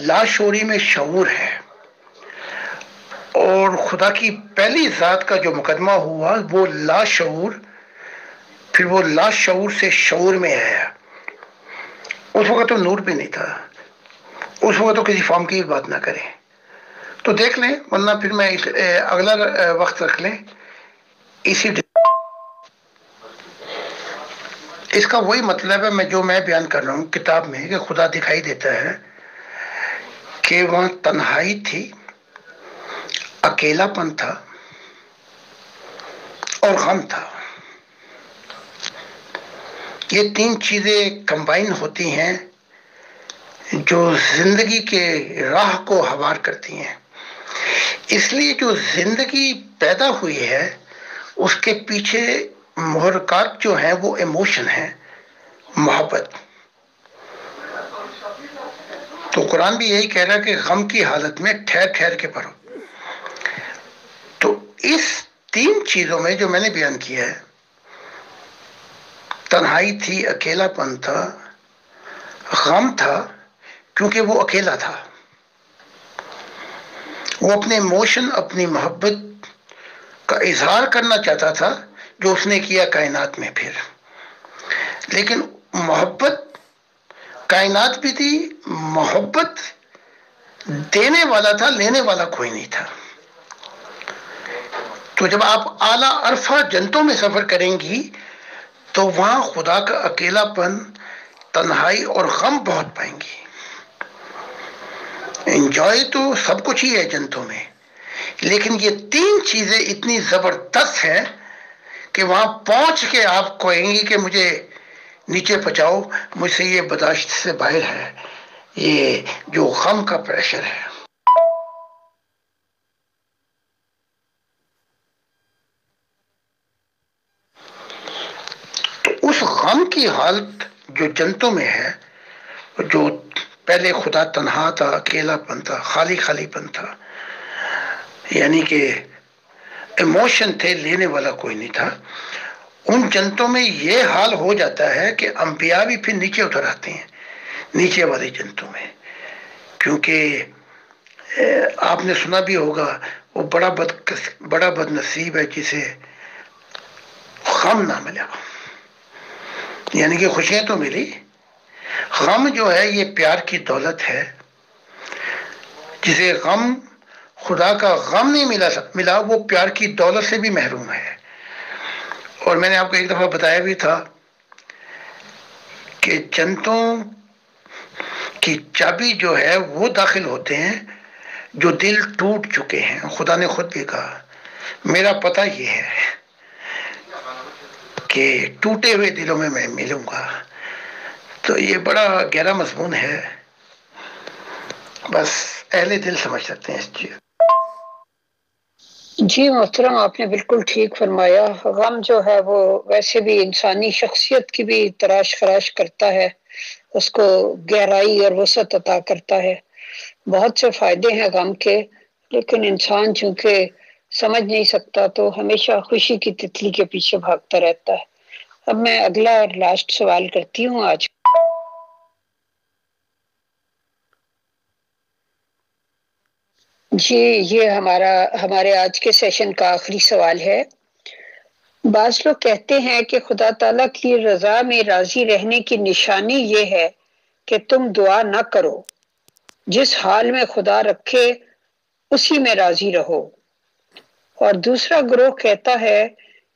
[SPEAKER 2] لاشعوری میں شعور ہے. اور خدا کی پہلی ذات کا جو مقدمہ ہوا وہ لاشعور، پھر وہ لاشعور سے شعور میں آیا. اس وقت تو نور بھی نہیں تھا، اس وقت تو کسی فارم کی بات نہ کریں. تو دیکھ لیں، ورنہ پھر میں اگلا وقت رکھ لیں. اس کا وہی مطلب ہے جو میں بیان کر رہا ہوں کتاب میں، کہ خدا دکھائی دیتا ہے کہ وہاں تنہائی تھی، اکیلا پن تھا اور غم تھا. یہ تین چیزیں کمبائن ہوتی ہیں جو زندگی کے راہ کو ہموار کرتی ہیں. اس لیے جو زندگی پیدا ہوئی ہے اس کے پیچھے محرکات جو ہیں وہ ایموشن ہیں، محبت. تو قرآن بھی یہی کہہ رہا ہے کہ غم کی حالت میں ٹھہر ٹھہر کے پڑھو. تو اس تین چیزوں میں جو میں نے بیان کیا ہے، تنہائی تھی، اکیلا پن تھا، غم تھا، کیونکہ وہ اکیلا تھا. وہ اپنے ایموشن، اپنی محبت کا اظہار کرنا چاہتا تھا جو اس نے کیا کائنات میں. پھر لیکن محبت کائنات بھی تھی، محبت دینے والا تھا، لینے والا کوئی نہیں تھا. تو جب آپ اعلیٰ عرفہ جنتوں میں سفر کریں گی تو وہاں خدا کا اکیلا پن، تنہائی اور غم بہت پائیں گی. انجوائے تو سب کچھ ہی ہے جنتوں میں، لیکن یہ تین چیزیں اتنی زبردست ہیں کہ وہاں پہنچ کے آپ کہیں گی کہ مجھے نیچے پہنچاؤ، مجھ سے یہ برداشت سے باہر ہے، یہ جو غم کا پریشر ہے. تو اس غم کی حالت جو جنتوں میں ہے، جو پہلے خدا تنہا تھا، اکیلا پن تھا، خالی خالی پن تھا، یعنی کہ ایموشن تھے، لینے والا کوئی نہیں تھا. ان جنتوں میں یہ حال ہو جاتا ہے کہ انبیاء بھی پھر نیچے اتر آتے ہیں، نیچے والے جنتوں میں. کیونکہ آپ نے سنا بھی ہوگا وہ بڑا بد نصیب ہے جسے غم نہ ملا. یعنی کہ خوشیاں تو ملی، غم جو ہے یہ پیار کی دولت ہے. جسے غم، خدا کا غم نہیں ملا وہ پیار کی دولت سے بھی محروم ہے. اور میں نے آپ کو ایک دفعہ بتایا بھی تھا کہ جنتوں کی چابی جو ہے وہ داخل ہوتے ہیں جو دل ٹوٹ چکے ہیں. خدا نے خود بھی کہا میرا پتہ یہ ہے کہ ٹوٹے ہوئے دلوں میں میں ملوں گا. تو یہ بڑا گہرا مضمون ہے، بس اہل دل سمجھ سکتے ہیں اس چیز.
[SPEAKER 1] جی محترم، آپ نے بالکل ٹھیک فرمایا. غم جو ہے وہ ویسے بھی انسانی شخصیت کی بھی تراش خراش کرتا ہے، اس کو گہرائی اور وسعت عطا کرتا ہے. بہت سے فائدے ہیں غم کے، لیکن انسان چونکہ سمجھ نہیں سکتا تو ہمیشہ خوشی کی تتلی کے پیچھے بھاگتا رہتا ہے. اب میں اگلا اور لاسٹ سوال کرتی ہوں آج. جی یہ ہمارے آج کے سیشن کا آخری سوال ہے۔ بعض لوگ کہتے ہیں کہ خدا تعالیٰ کی رضا میں راضی رہنے کی نشانی یہ ہے کہ تم دعا نہ کرو، جس حال میں خدا رکھے اسی میں راضی رہو، اور دوسرا گروہ کہتا ہے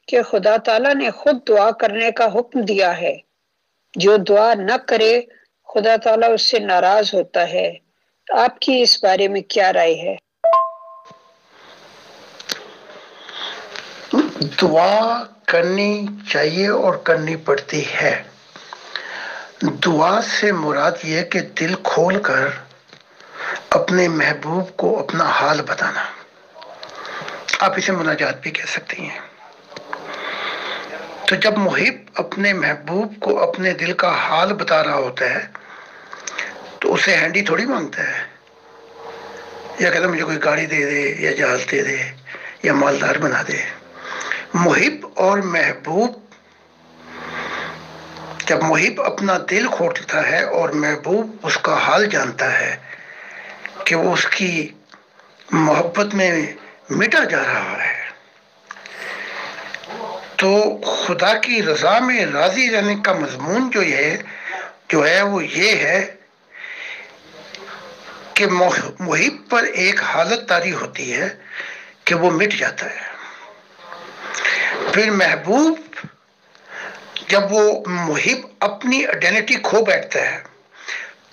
[SPEAKER 1] کہ خدا تعالیٰ نے خود دعا کرنے کا حکم دیا ہے، جو دعا نہ کرے خدا تعالیٰ اس سے ناراض ہوتا ہے۔ آپ کی اس بارے میں کیا رائے ہے؟
[SPEAKER 2] دعا کرنی چاہیے اور کرنی پڑتی ہے۔ دعا سے مراد یہ کہ دل کھول کر اپنے محبوب کو اپنا حال بتانا، آپ اسے مناجات بھی کہہ سکتی ہیں۔ تو جب محب اپنے محبوب کو اپنے دل کا حال بتا رہا ہوتا ہے تو اسے ہینڈی تھوڑی مانگتا ہے، یا کہتا مجھے کوئی گاڑی دے دے یا جہاز دے دے یا مالدار بنا دے۔ محب اور محبوب، جب محب اپنا دل کھولتا ہے اور محبوب اس کا حال جانتا ہے کہ وہ اس کی محبت میں مٹا جا رہا ہے، تو خدا کی رضا میں راضی رہنے کا مضمون جو ہے وہ یہ ہے کہ محب پر ایک حالت طاری ہوتی ہے کہ وہ مٹ جاتا ہے۔ پھر محبوب، جب وہ محب اپنی آئیڈینٹی کھو بیٹھتا ہے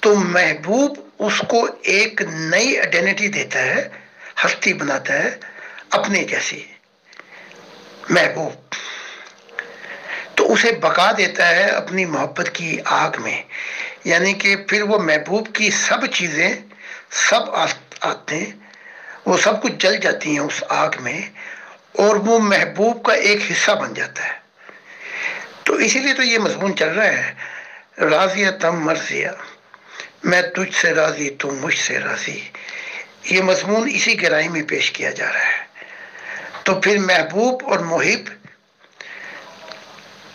[SPEAKER 2] تو محبوب اس کو ایک نئی آئیڈینٹی دیتا ہے، ہستی بناتا ہے اپنے جیسی۔ محبوب تو اسے بقا دیتا ہے اپنی محبت کی آگ میں، یعنی کہ پھر وہ محبوب کی سب چیزیں، سب عادتیں، وہ سب کچھ جل جاتی ہیں اس آگ میں، اور وہ محبوب کا ایک حصہ بن جاتا ہے۔ تو اسی لیے تو یہ مضمون چل رہا ہے، راضیہ تم مرضیہ، میں تجھ سے راضی تو مجھ سے راضی۔ یہ مضمون اسی گہرائی میں پیش کیا جا رہا ہے۔ تو پھر محبوب اور محب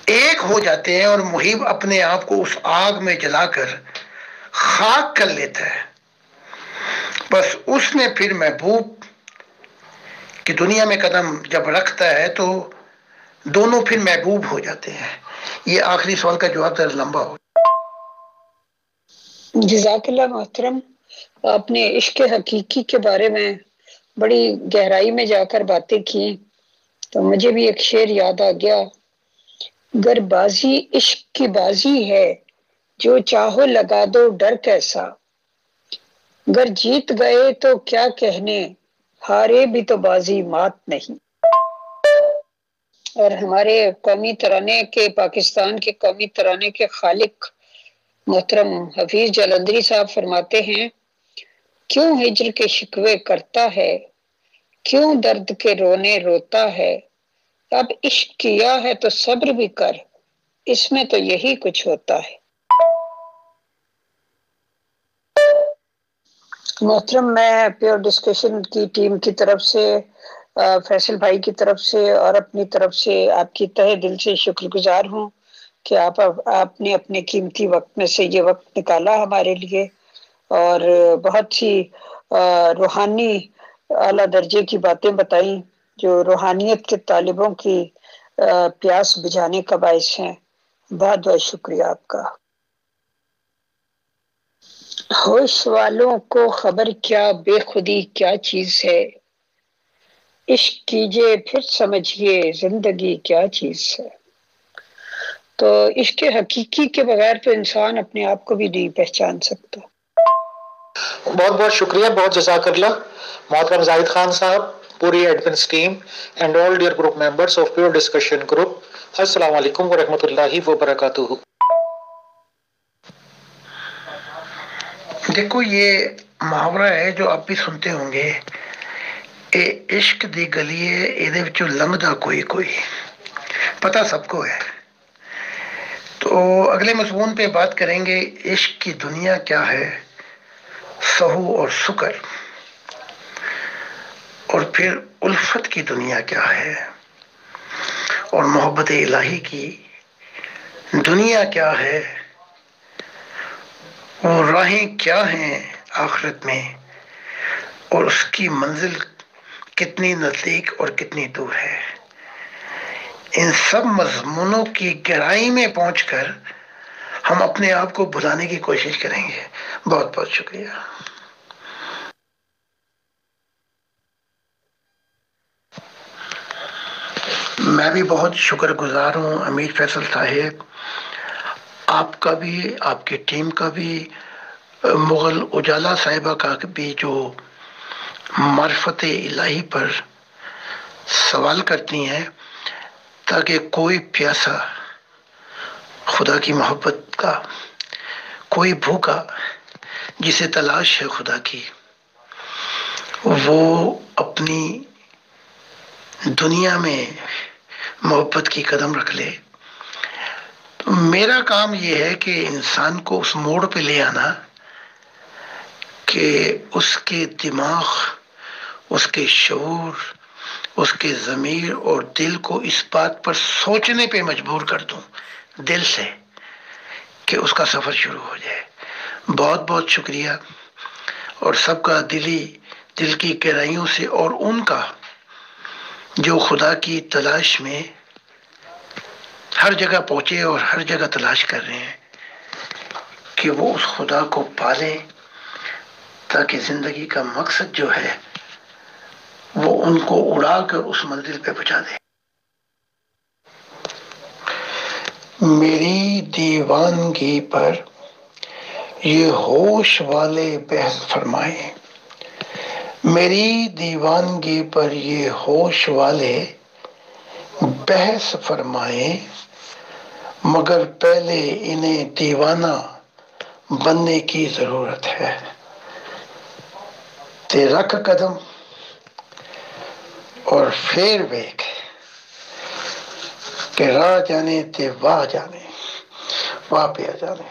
[SPEAKER 2] ایک ہو جاتے ہیں، اور محب اپنے آپ کو اس آگ میں جلا کر خاک کر لیتا ہے۔ بس اس میں پھر محبوب کی دنیا میں قدم جب رکھتا ہے تو دونوں پھر محبوب ہو جاتے ہیں۔ یہ آخری سوال کا جواب ذرا لمبا ہو۔
[SPEAKER 1] جزاک اللہ محترم، آپ نے عشق حقیقی کے بارے میں بڑی گہرائی میں جا کر باتیں کی، تو مجھے بھی ایک شعر یاد آ گیا، گر بازی عشق کی بازی ہے، جو چاہو لگا دو ڈر کیسا، گر جیت گئے تو کیا کہنے، ہارے بھی تو بازی مات نہیں۔ اور ہمارے قومی ترانے کے، پاکستان کے قومی ترانے کے خالق محترم حفیظ جلندری صاحب فرماتے ہیں، کیوں ہجر کے شکوے کرتا ہے، کیوں درد کے رونے روتا ہے، اب عشق کیا ہے تو صبر بھی کر، اس میں تو یہی کچھ ہوتا ہے۔ محترم، میں پیور ڈسکشن کی ٹیم کی طرف سے، فیصل بھائی کی طرف سے اور اپنی طرف سے آپ کی تہہ دل سے شکر گزار ہوں کہ آپ نے اپنے قیمتی وقت میں سے یہ وقت نکالا ہمارے لیے، اور بہت سی روحانی اعلیٰ درجے کی باتیں بتائیں جو روحانیت کے طالبوں کی پیاس بجھانے کا باعث ہیں۔ بہت بہت شکریہ آپ کا۔ ہوش والوں کو خبر کیا بے خودی کیا چیز ہے، عشق کیجئے پھر سمجھیے زندگی کیا چیز ہے۔ تو عشق حقیقی کے بغیر تو انسان اپنے آپ کو بھی نہیں پہچان سکتا۔
[SPEAKER 4] بہت بہت شکریہ، بہت جزاک اللہ محترم زاہد خان صاحب، پوری admins team and all dear group members of pure discussion group. السلام علیکم ورحمۃ اللہ وبرکاتہ۔
[SPEAKER 2] دیکھو یہ محاورہ ہے جو آپ بھی سنتے ہوں گے، اے عشق دی گلیے ایدے وچوں لنگدا کوئی کوئی، پتہ سب کو ہے۔ تو اگلے مضمون پہ بات کریں گے، عشق کی دنیا کیا ہے، سہو اور سکر، اور پھر الفت کی دنیا کیا ہے، اور محبت الہی کی دنیا کیا ہے، اور راہیں کیا ہیں آخرت میں، اور اس کی منزل کتنی نزدیک اور کتنی دور ہے، ان سب مضمونوں کی گہرائی میں پہنچ کر ہم اپنے آپ کو بھلانے کی کوشش کریں گے۔ بہت بہت شکریہ۔ میں بھی بہت شکر گزار ہوں امیر فیصل صاحب، آپ کا بھی، آپ کی ٹیم کا بھی، مغل اجالا صاحبہ کا بھی، جو معرفت الہی پر سوال کرتی ہیں تاکہ کوئی پیاسا خدا کی محبت کا، کوئی بھوکا جسے تلاش ہے خدا کی، وہ اپنی دنیا میں محبت کی قدم رکھ لے۔ تو میرا کام یہ ہے کہ انسان کو اس موڑ پہ لے آنا کہ اس کے دماغ، اس کے شعور، اس کے ضمیر اور دل کو اس بات پر سوچنے پہ مجبور کر دوں دل سے کہ اس کا سفر شروع ہو جائے۔ بہت بہت شکریہ، اور سب کا دل کی گہرائیوں سے، اور ان کا جو خدا کی تلاش میں ہر جگہ پہنچے اور ہر جگہ تلاش کر رہے ہیں، کہ وہ اس خدا کو پالیں تاکہ زندگی کا مقصد جو ہے وہ ان کو اڑا کر اس منزل پہ پہنچا دے۔ میری دیوانگی پر یہ ہوش والے بحث فرمائیں، میری دیوانگی پر یہ ہوش والے بحث فرمائیں، مگر پہلے انہیں دیوانہ بننے کی ضرورت ہے۔ تے رکھ قدم اور پھر ویکھ کہ راہ جانے تے واہ جانے، واہ پہ جانے۔